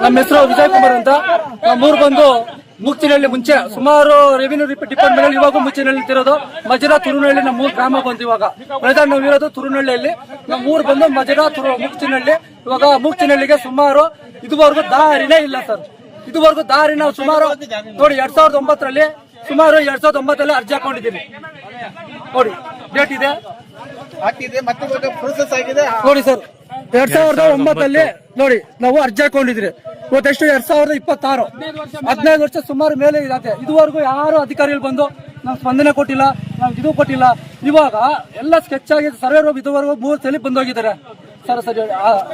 ನಮ್ಮ ಹೆಸರು ವಿಜಯ್ ಕುಮಾರ್ ಅಂತ. ನಮ್ಮೂರು ಬಂದು ಮುಕ್ಚಿನಹಳ್ಳಿ. ಮುಂಚೆ ಸುಮಾರು ರೆವಿನ್ಯೂ ಡಿಪಾರ್ಟ್ಮೆಂಟ್ ಇವಾಗ ಮುಚ್ಚಿನಹಳ್ಳಿ ಇರೋದು. ಮಜರಾ ತುರುನಹಳ್ಳಿ ನಮ್ಮೂರು ಗ್ರಾಮ ಬಂತು. ಇವಾಗ ಪ್ರೆಸೆಂಟ್ ನಾವು ಇರೋದು ತುರುನಹಳ್ಳಿಯಲ್ಲಿ. ನಮ್ಮೂರು ಬಂದು ಮಜರಾ ಮುಕ್ಚಿನಹಳ್ಳಿ. ಇವಾಗ ಮುಕ್ಚಿನಹಳ್ಳಿಗೆ ಸುಮಾರು ಇದುವರೆಗೂ ದಾರಿನೇ ಇಲ್ಲ ಸರ್. ಇದುವರೆಗೂ ದಾರಿ ನಾವು ಸುಮಾರು ನೋಡಿ 2009ರಲ್ಲಿ ಸುಮಾರು 2009ರಲ್ಲಿ ಅರ್ಜಿ ಹಾಕೊಂಡಿದ್ದೀವಿ. ನೋಡಿ ಡೇಟ್ ಇದೆ ನೋಡಿ ಸರ್. 2009ರಲ್ಲಿ ನೋಡಿ ನಾವು ಅರ್ಜಿ ಹಾಕೊಂಡಿದ್ರಿ. ಇವತ್ತೆಷ್ಟು 2026, 15 ವರ್ಷ ಸುಮಾರು ಮೇಲೆ ಇದೆ. ಇದುವರೆಗೂ ಯಾರು ಅಧಿಕಾರಿಗಳು ಬಂದು ನಾವು ಸ್ಪಂದನೆ ಕೊಟ್ಟಿಲ್ಲ, ನಾವು ಇದು ಕೊಟ್ಟಿಲ್ಲ. ಇವಾಗ ಎಲ್ಲ ಸ್ಕೆಚ್ ಆಗಿದೆ. ಸರ್ವೇರ್ ಇದುವರೆಗೂ 3 ಸಲ ಬಂದು ಹೋಗಿದ್ದಾರೆ ಸರ್.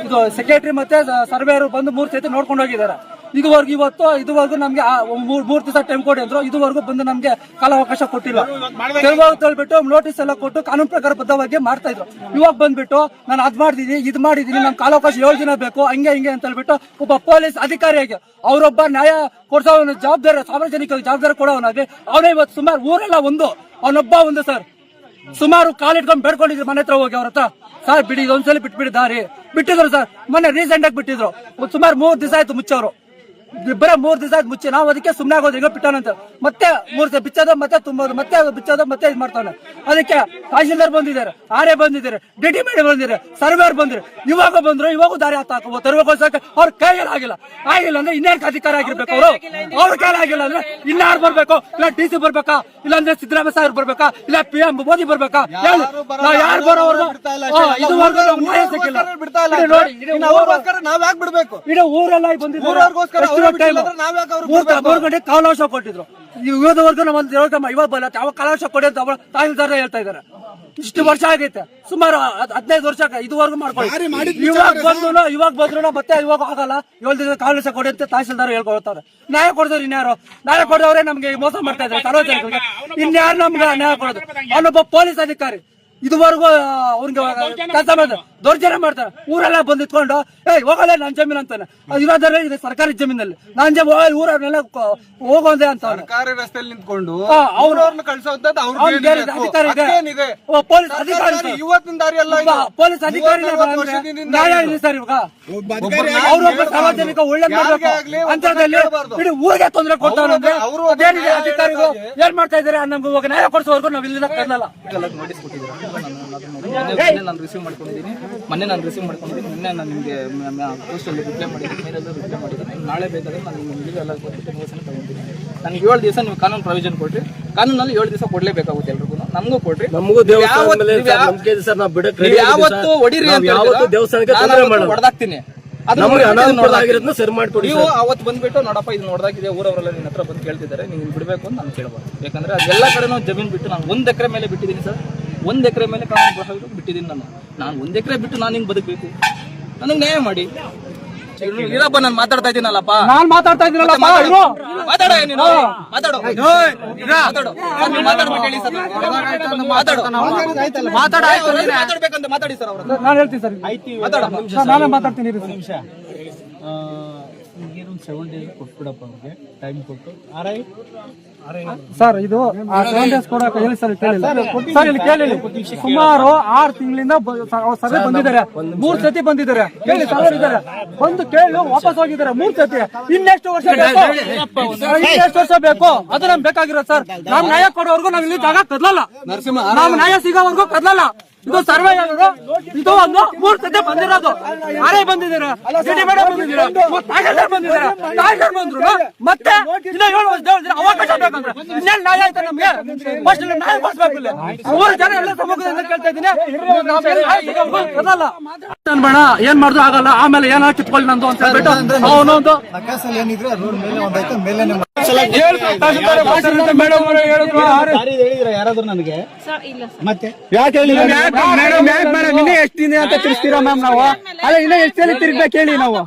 ಇದು ಸೆಕ್ರೆಟರಿ ಮತ್ತೆ ಸರ್ವೇರ್ ಬಂದು 3 ಸತಿ ನೋಡ್ಕೊಂಡು ಹೋಗಿದ್ದಾರೆ. ಇದುವರೆಗೂ ನಮ್ಗೆ 3 ದಿವಸ ಟೈಮ್ ಕೊಡಿ ಅಂದ್ರು. ಇದುವರೆಗೂ ಬಂದು ನಮ್ಗೆ ಕಾಲಾವಕಾಶ ಕೊಟ್ಟಿಲ್ಲ. ತಳ್ಬಿಟ್ಟು ನೋಟಿಸ್ ಎಲ್ಲ ಕೊಟ್ಟು ಕಾನೂನು ಪ್ರಕಾರ ಬದ್ಧವಾಗಿ ಮಾಡ್ತಾ ಇದ್ರು. ಇವಾಗ ಬಂದ್ಬಿಟ್ಟು ನಾನು ಅದ್ ಮಾಡಿದೀನಿ, ಇದು ಮಾಡಿದೀನಿ, ನಮ್ ಕಾಲಾವಕಾಶ 7 ದಿನ ಬೇಕು, ಹಂಗೆ ಅಂತ ಹೇಳ್ಬಿಟ್ಟು ಒಬ್ಬ ಪೊಲೀಸ್ ಅಧಿಕಾರಿಯಾಗಿ ಅವರೊಬ್ಬ ನ್ಯಾಯ ಕೊಡ್ಸೋ ಜವಾಬ್ದಾರಿ, ಸಾರ್ವಜನಿಕ ಜವಾಬ್ದಾರಿ ಕೊಡೋನಾಗಿ ಅವನೇ ಇವತ್ತು ಸುಮಾರು ಊರೆಲ್ಲ ಅವನೊಬ್ಬ ಸರ್. ಸುಮಾರು ಕಾಲಿಟ್ಕೊಂಡ್ ಬೇಡ್ಕೊಂಡಿದ್ರು ಮನೆ ಹತ್ರ ಹೋಗಿ ಅವ್ರ ಹತ್ರ. ಸರ್ ಬಿಡಿ, ಇದೊಂದ್ಸಲಿ ಬಿಟ್ಬಿಡಿ ದಾರಿ ಬಿಟ್ಟಿದ್ರು ಸರ್. ಮೊನ್ನೆ ರೀಸೆಂಟ್ ಆಗಿ ಬಿಟ್ಟಿದ್ರು. ಸುಮಾರು 3 ದಿವಸ ಆಯ್ತು ಮುಚ್ಚವ್ರು. ಬರೀ 3 ದಿವಸ ಆಯ್ತು ಮುಚ್ಚಿ. ನಾವು ಅದಕ್ಕೆ ಸುಮ್ಮನೆ ಆಗೋದು. ಈಗ ಬಿಟ್ಟವನಂತ ಮತ್ತೆ 3 ದಿವಸ ಬಿಚ್ಚೋದು, ಮತ್ತೆ ತುಂಬೋದು, ಮತ್ತೆ ಬಿಚ್ಚೋದು, ಮತ್ತೆ ಇದು ಮಾಡ್ತಾನೆ. ಅದಕ್ಕೆ ತಹಶೀಲ್ದಾರ್ ಬಂದಿದ್ದಾರೆ, ಆರ್ಎ ಬಂದಿದ್ದಾರೆ, ಡಿಟಿ ಮಾಡಿ ಬಂದಿದ್ದಾರೆ, ಸರ್ವೇರ್ ಬಂದ್ರೆ ಇವಾಗ ಬಂದ್ರು. ಇವಾಗೂ ದಾರಿ ಹಾಕೋ ತರಬೇಕೋಸ್ಕರ ಅವ್ರ ಕೈಯಲ್ಲಿ ಆಗಿಲ್ಲ ಅಂದ್ರೆ ಇನ್ನೇನು ಅಧಿಕಾರ ಆಗಿರ್ಬೇಕು ಅವರು. ಅವ್ರ ಕೈಲಿ ಆಗಿಲ್ಲ ಅಂದ್ರೆ ಇನ್ಯಾರು ಬರ್ಬೇಕು? ಇಲ್ಲ DC ಬರ್ಬೇಕಾ? ಇಲ್ಲ ಅಂದ್ರೆ ಸಿದ್ದರಾಮಯ್ಯ ಸಾಹೇಬ್ ಬರ್ಬೇಕಾ? ಇಲ್ಲ PM ಮೋದಿ ಬರ್ಬೇಕಾ? ಯಾರು ಬರೋವರೆಗೂ ಇದುವರೆಗೂ ನ್ಯಾಯ ಸಿಕ್ಕಿಲ್ಲ. ನಾವ್ ಯಾಕೆ ಬಿಡ್ಬೇಕು? ಇಡೀ ಊರೆಲ್ಲ ಬಂದಿದ್ದಾರೆ. 3 ಗಂಟೆ ಕಾಲಾವಕಾಶ ಕೊಟ್ಟಿದ್ರು. ಇವತ್ತವರೆಗೂ ನಮ್ಮ ಇವಾಗ ಬಲ್ಲ ಯಾವ ಕಾಲಾವಕಾಶ ಕೊಡಿ ಅಂತ ತಹಸೀಲ್ದಾರ್ ಹೇಳ್ತಾ ಇದಾರೆ. ಇಷ್ಟು ವರ್ಷ ಆಗೈತೆ, ಸುಮಾರು 15 ವರ್ಷ ಇದುವರೆಗೂ ಮಾಡ್ಕೊಳ್ಳಿ. ಇವಾಗ ಬಂದ್ರು ಮತ್ತೆ ಇವಾಗ ಆಗಲ್ಲ. 7 ದಿನ ಕಾಲಾವಕಾಶ ಕೊಡಿ ಅಂತ ತಹಸೀಲ್ದಾರ್ ಹೇಳ್ಕೊಳ್ತಾರೆ. ನ್ಯಾಯ ಕೊಡಿದವ್ರು ಇನ್ಯಾರು? ನ್ಯಾಯ ಕೊಡೋರೇ ನಮ್ಗೆ ಮೋಸ ಮಾಡ್ತಾ ಇದ್ದಾರೆ ಸಾರ್ವಜನಿಕರಿಗೆ. ಇನ್ಯಾರು ನಮ್ಗೆ ನ್ಯಾಯ ಕೊಡೋದು? ಅವನೊಬ್ಬ ಪೊಲೀಸ್ ಅಧಿಕಾರಿ ಇದುವರೆಗೂ ಅವ್ರಿಗೆ ಕೆಲಸ ಮಾಡಿದ್ರೆ ದೌರ್ಜನ್ಯ ಮಾಡ್ತಾರೆ. ಊರೆಲ್ಲ ಬಂದು ಇಟ್ಕೊಂಡು ಹೋಗಲ್ಲ ನನ್ ಜಮೀನ್ ಅಂತಾನೆ. ಇರೋದ್ರೆ ಇದೆ ಸರ್ಕಾರಿ ಜಮೀನಲ್ಲಿ. ನಾನ್ ಊರವ್ರನ್ನೆಲ್ಲ ಹೋಗೋದೆ ಅಂತ ಸರ್ಕಾರಿ ರಸ್ತೆಯಲ್ಲಿ ನಿಂತ್ಕೊಂಡು ಅಧಿಕಾರಿ ಇದೆ, ಪೊಲೀಸ್ ಅಧಿಕಾರಿ. ಇವತ್ತಿನ ದಾರಿ ಅಲ್ಲ, ಪೊಲೀಸ್ ಅಧಿಕಾರಿ ನ್ಯಾಯ ಇದೆ ಸರ್. ಇವಾಗ ಅವ್ರೊಬ್ಬ ಸಾರ್ವಜನಿಕ ಒಳ್ಳೆ ಅಂತರದಲ್ಲಿ ಇಡೀ ಊರಿಗೆ ತೊಂದರೆ ಕೊಡ್ತಾರಂದ್ರೆ ಅದೇನಿದೆ ಅಧಿಕಾರಿಗಳು ಏನ್ ಮಾಡ್ತಾ ಇದಾರೆ? ನಮ್ಗೆ ಇವಾಗ ನ್ಯಾಯ ಕೊಡಿಸೋವರೆಗೂ ನಾವ್ ಇಲ್ಲಿಂದ ಕರ್ನಲ್ಲ. ನಾನು ರಿಸೀವ್ ಮಾಡ್ಕೊಂಡಿದ್ದೀನಿ. ಮೊನ್ನೆ ನಾನು ನಿನ್ನೆ ನಾನು ನಿಮಗೆ ಪೋಸ್ಟಲ್ಲಿ ರಿಪ್ಲೈ ಮಾಡಿದ್ದೀನಿ, ಮೇಲೆಲ್ಲ ರಿಪ್ಲೈ ಮಾಡಿದ್ದೀನಿ. ನಾಳೆ ಬೇಕಾದ್ರೆ ನಾನು ನಿಮಗೆ ಎಲ್ಲ ತಗೊಂತೀನಿ. ನನಗೆ 7 ದಿವಸ ನೀವು ಕಾನೂನು ಪ್ರಾವಿಷನ್ ಕೊಟ್ರಿ. ಕಾನೂನಲ್ಲಿ 7 ದಿವಸ ಕೊಡ್ಲೇಬೇಕಾಗುತ್ತೆ ಎಲ್ರಿಗೂ. ನಮಗೂ ಕೊಡ್ರಿ. ಯಾವತ್ತು ಹೊಡಿರಿ ಹೊಡೆದಾಕ್ತೀನಿ. ನೀವು ಅವತ್ತು ಬಂದ್ಬಿಟ್ಟು ನೋಡಪ್ಪ ಇದು ನೋಡ್ದಾಗಿದೆ, ಊರವರೆಲ್ಲ ನಿನ್ನ ಹತ್ರ ಬಂದು ಕೇಳ್ತಿದ್ದಾರೆ, ನೀವು ಬಿಡಬೇಕು ಅಂತ ನಾನು ಕೇಳ್ಬಾರ್ದು. ಯಾಕಂದ್ರೆ ಅದೆಲ್ಲ ಕಡೆನೂ ಜಮೀನು ಬಿಟ್ಟು ನಾನು 1 ಎಕರೆ ಮೇಲೆ ಬಿಟ್ಟಿದ್ದೀನಿ ಸರ್. 1 ಎಕರೆ ಮೇಲೆ ಕಾನೂನು ಪ್ರಕಾರ ಬಿಟ್ಟಿದ್ದೀನಿ. ನಾನು 1 ಎಕರೆ ಬಿಟ್ಟು ನಾನು ಹಿಂಗ್ ಬದುಕಬೇಕು? ನನಗೆ ನ್ಯಾಯ ಮಾಡಿ. ಇರಪ್ಪ, ನಾನು ಮಾತಾಡ್ತಾ ಇದ್ದೀನಲ್ಲಪ್ಪ. ನಾನ್ ಮಾತಾಡ್ತಾ ಇದ್ದೀನಲ್ಲ, ಮಾತಾಡೋ ನೀನು. ಮಾತಾಡೋ ಮಾತಾಡ್ಬೇಕು ಹೇಳಿ ಸರ್. ಮಾತಾಡ್ಬೇಕಂತ ಮಾತಾಡಿ ಸರ್. ಅವ್ರ ನಾನು ಹೇಳ್ತೀನಿ ಸರ್. ನಾನೇ ಮಾತಾಡ್ತೀನಿ. ನಿಮಿಷ 7 days ಕೊಟ್ಬಿಡಪ್ಪ ಅವ್ರಿಗೆ ಟೈಮ್ ಕೊಟ್ಟು. ಸರ್ ಇದು 7 days ಕೊಡಕ್ಕೆ ಹೇಳಿ ಸರ್. ಸರ್ ಇಲ್ಲಿ ಕೇಳಿ, ಸುಮಾರು 6 ತಿಂಗಳಿಂದ ಸರ್ವೆ ಬಂದಿದ್ದಾರೆ. 3 ಸತಿ ಬಂದಿದ್ದಾರೆ. ಕೇಳಿ ಸರ್ವರ್ ಇದ್ದಾರೆ, ಬಂದು ಕೇಳಿ ವಾಪಸ್ ಹೋಗಿದ್ದಾರೆ 3 ಸತಿ. ಇನ್ನೆಷ್ಟು ವರ್ಷ ಬೇಕು? ಅದು ನಮ್ಗೆ ಬೇಕಾಗಿರೋದು ಸರ್. ನಾವ್ ನ್ಯಾಯ ಕೊಡೋವರೆಗೂ ನಾವ್ ಇಲ್ಲಿ ಜಾಗ ಕದ್ಲಲ್ಲ. ನಾವ್ ನ್ಯಾಯ ಸಿಗೋವರೆಗೂ ಕದ್ಲಲ್ಲ. ಇದು ಸರ್ವೆ ಇದು ಒಂದು 3 ಸತಿ ಬಂದಿರೋದು. ಯಾರೇ ಬಂದಿದ್ದಾರೆ, ಬಂದ್ರು ಮತ್ತೆ ಇನ್ನ 7 ವರ್ಷ ಅವಕಾಶ ಬೇಕಂದ್ರೆ ಇನ್ನೇನು ನ್ಯಾಯ ಆಯ್ತಾ ನಮ್ಗೆ? ಫಸ್ಟ್ ನ್ಯಾಯ ಕೊಡಿಸ್ಬೇಕು. ಇಲ್ಲಿ 3 ಜನ ಎಲ್ಲ ಸಮ್ಮುಖದಿಂದ ಕೇಳ್ತಾ ಇದ್ದೀನಿ. ಬೇಡ, ಏನ್ ಮಾಡುದು ಆಗಲ್ಲ. ಆಮೇಲೆ ಏನ ಕಿತ್ಕೊಳ್ಳಿ ನಂದು ಅಂತ ಹೇಳ್ಬಿಟ್ಟು ಅವನೊಂದು ಯಾರಾದ್ರೂ ನನಗೆ ಮತ್ತೆ ಯಾಕೆ ಹೇಳಿ ಇನ್ನೇ ಎಷ್ಟು ದಿನ ಅಂತ ತಿರ್ಸ್ತೀರಾ ಮ್ಯಾಮ್? ನಾವು ಅಲ್ಲ ಇನ್ನೇ ಎಷ್ಟು ಸಲ ತಿರ್ಗ್ಬೇಕು ಹೇಳಿ ನಾವು?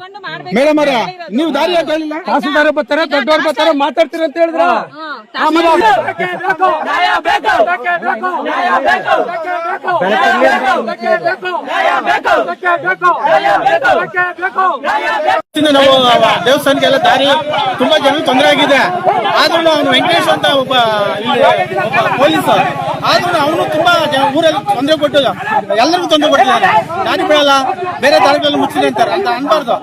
ಮೇಡಮ್ ಅವರ ನೀವು ದಾರಿ ಯಾಕೆ ಹೇಳಿಲ್ಲ? ತಹಸೀಲ್ದಾರ್ ಬರ್ತಾರೆ, ದೊಡ್ಡವ್ರು ಬರ್ತಾರೆ, ಮಾತಾಡ್ತೀರ ಅಂತ ಹೇಳಿದ್ರ. ನಾವು ದೇವಸ್ಥಾನಕ್ಕೆಲ್ಲ ದಾರಿ ತುಂಬಾ ಜನ ತೊಂದರೆ ಆಗಿದೆ. ಆದ್ರೂ ಅವನು ವೆಂಕಟೇಶ್ ಅಂತ ಒಬ್ಬ ಪೊಲೀಸ್, ಆದ್ರೂ ಅವನು ತುಂಬಾ ಊರಲ್ಲಿ ತೊಂದರೆ ಕೊಟ್ಟು ಎಲ್ಲರಿಗೂ ತೊಂದರೆ ಕೊಟ್ಟಿದ್ದಾನೆ. ದಾರಿ ಬಿಡಲ್ಲ, ಬೇರೆ ದಾರಿಗಳಲ್ಲಿ ಮುಚ್ಚಿದೆ ಅಂತಾರೆ ಅಂತ ಅನ್ಬಾರ್ದು.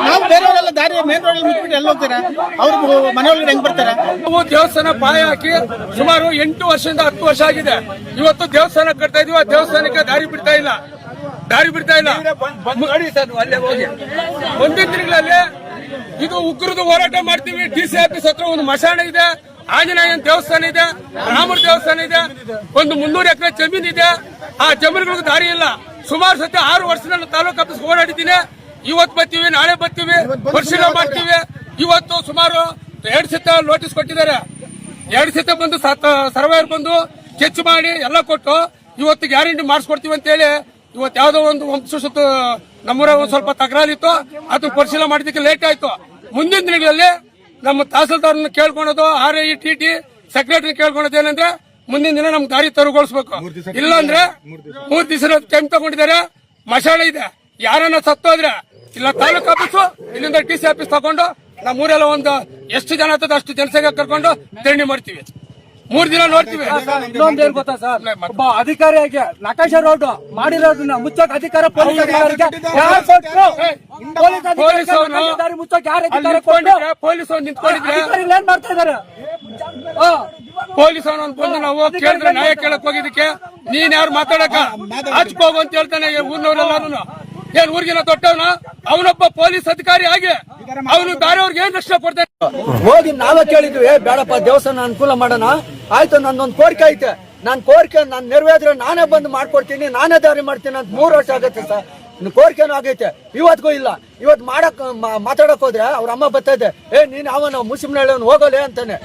ನಾವು ಬೇರೆಯವರೆಲ್ಲ ದಾರಿ ಮೇನ್ ರೋಡ್ ಮುಚ್ಚಿಬಿಟ್ಟು ಎಲ್ಲ ಹೋಗ್ತಾರೆ, ಅವ್ರು ಮನೆಯೊಳಗಡೆ ಹೆಂಗ್ ಬರ್ತಾರೆ? ನಾವು ದೇವಸ್ಥಾನ ಪಾಯ ಹಾಕಿ ಸುಮಾರು 8 ವರ್ಷದಿಂದ 10 ವರ್ಷ ಆಗಿದೆ. ಇವತ್ತು ದೇವಸ್ಥಾನ ಕಟ್ತಾ ಇದೀವಿ, ದೇವಸ್ಥಾನಕ್ಕೆ ದಾರಿ ಬಿಡ್ತಾ ಇಲ್ಲ. ಮುಂದಿನ ದಿನಗಳಲ್ಲಿ ಇದು ಉಗ್ರದು ಹೋರಾಟ ಮಾಡ್ತೀವಿ. DC ಆಫೀಸ್ ಹತ್ರ ಒಂದು ಮಶಾಣ ಇದೆ, ಆಂಜನೇಯನ ದೇವಸ್ಥಾನ ಇದೆ, ರಾಮರ ದೇವಸ್ಥಾನ ಇದೆ, ಒಂದು 300 ಎಕರೆ ಜಮೀನ್ ಇದೆ. ಆ ಜಮೀನುಗಳಿಗೆ ದಾರಿ ಇಲ್ಲ. ಸುಮಾರು ಸತಿ 6 ವರ್ಷದಿಂದ ತಾಲೂಕು ಆಫೀಸ್ ಓಡಾಡಿದ್ದೀನಿ. ಇವತ್ತು ಬರ್ತೀವಿ, ನಾಳೆ ಬರ್ತೀವಿ, ಪರಿಶೀಲನೆ ಮಾಡ್ತೀವಿ. ಇವತ್ತು ಸುಮಾರು 2 ಸತ ನೋಟಿಸ್ ಕೊಟ್ಟಿದ್ದಾರೆ. 2 ಸತ ಬಂದು ಸರ್ವೇಯರ್ ಬಂದು ಚೆಕ್ ಮಾಡಿ ಎಲ್ಲ ಕೊಟ್ಟು ಇವತ್ತು ಗ್ಯಾರಂಟಿ ಮಾಡಿಸ್ಕೊಡ್ತೀವಿ ಅಂತ ಹೇಳಿ ಇವತ್ತು ಯಾವ್ದೋ ಒಂದು ವಂಶಸ್ಥ ನಮ್ಮೂರ ಒಂದ್ ಸ್ವಲ್ಪ ತಕರಾರಿತ್ತು, ಅದು ಪರಿಶೀಲನೆ ಮಾಡಿದಕ್ಕೆ ಲೇಟ್ ಆಯ್ತು. ಮುಂದಿನ ದಿನಗಳಲ್ಲಿ ನಮ್ಮ ತಹಸೀಲ್ದಾರ್ನ ಕೇಳ್ಕೊಳೋದು, RI TT ಸೆಕ್ರೆಟರಿ ಕೇಳ್ಕೊಳೋದು ಏನಂದ್ರೆ ಮುಂದಿನ ದಿನ ನಮ್ಗೆ ದಾರಿ ತೆರವುಗೊಳಿಸಬೇಕು. ಇಲ್ಲಾಂದ್ರೆ 3 ದಿವಸ ಟೈಮ್ ತಗೊಂಡಿದ್ದಾರೆ. ಮಶಾಣ ಇದೆ, ಯಾರನ್ನ ಸತ್ತೋದ್ರೆ ಇಲ್ಲ ತಾಲೂಕು ಆಫೀಸು, ಇಲ್ಲಿಂದ DC ಆಫೀಸ್ ತಗೊಂಡು ನಮ್ಮೂರೆಲ್ಲ ಒಂದು ಎಷ್ಟು ಜನ ಆಗ್ತದೆ ಅಷ್ಟು ಜನಸಂಖ್ಯೆ ಕರ್ಕೊಂಡು ಧರಣಿ ಮಾಡ್ತೀವಿ. 3 ದಿನ ನೋಡ್ತೀವಿ. ಇನ್ನೊಂದು ಏನ್ ಗೊತ್ತಾ ಸರ್, ಒಬ್ಬ ಅಧಿಕಾರಿಯಾಗಿ ನಕಾಶ ರೋಡ್ ಮಾಡಿರೋದನ್ನ ಮುಚ್ಚಕ್ ಅಧಿಕಾರ ಪೊಲೀಸ್ ಅಧಿಕಾರಿಗೆ ಯಾರು ಕೊಟ್ರು? ಪೊಲೀಸ್ ದಾರಿ ಮುಚ್ಚಕ್ ಯಾರು ಅಧಿಕಾರ ಕೊಟ್ಟು? ಪೊಲೀಸ್ ನಿಂತ್ಕೊಂಡಿದ್ರೆ ಅಧಿಕಾರಿಗಳು ಏನ್ ಮಾಡ್ತಾ ಇದಾರೆ? ಪೊಲೀಸ್ ಅವನು ಬಂದು ನಾವು ಕೇಳಿದ್ರೆ ನ್ಯಾಯ ಕೇಳಕ್ ಹೋಗಿದ್ದಕ್ಕೆ ನೀನ್ ಯಾರು ಮಾತಾಡಕ ಹಚ್ಕೋಗು ಅಂತ ಹೇಳ್ತಾನೆ ಊರಿನವರೆಲ್ಲಾರು. ಏನ್ ಊರಿಗಿನ ದೊಡ್ಡವನ ಅವನೊಬ್ಬ ಪೊಲೀಸ್ ಅಧಿಕಾರಿ ಆಗಿ ಅವನು ಬೇರೆಯವ್ರಿಗೆ ಏನ್ ರಕ್ಷಣೆ ಕೊಡ್ತಾನೆ? ಹೋಗಿ ನಾವೇ ಕೇಳಿದ್ವಿ, ಬೇಡಪ್ಪ ದೇವಸ್ಥಾನ ಅನುಕೂಲ ಮಾಡೋಣ, ಆಯ್ತು ನಂದೊಂದು ಕೋರಿಕೆ ಐತೆ, ನಾನು ಕೋರಿಕೆ ನಾನು ನೆರವೇರಿದ್ರೆ ನಾನೇ ಬಂದು ಮಾಡ್ಕೊಡ್ತೀನಿ, ನಾನೇ ದಾರಿ ಮಾಡ್ತೀನಿ ಅಂತ 3 ವರ್ಷ ಆಗತ್ತೆ ಸರ್. ಕೋರಿಕೆನೂ ಆಗೈತೆ, ಇವತ್ತಿಗೂ ಇಲ್ಲ. ಇವತ್ತು ಮಾತಾಡಕ್ ಹೋದ್ರೆ ಅವ್ರ ಅಮ್ಮ ಬರ್ತಾ ಇದೆ, ನೀನ್ ಅವನು ಮುಸ್ಲಿಂ ಹೇಳೋನು ಹೋಗೋಲೆ ಅಂತಾನೆ.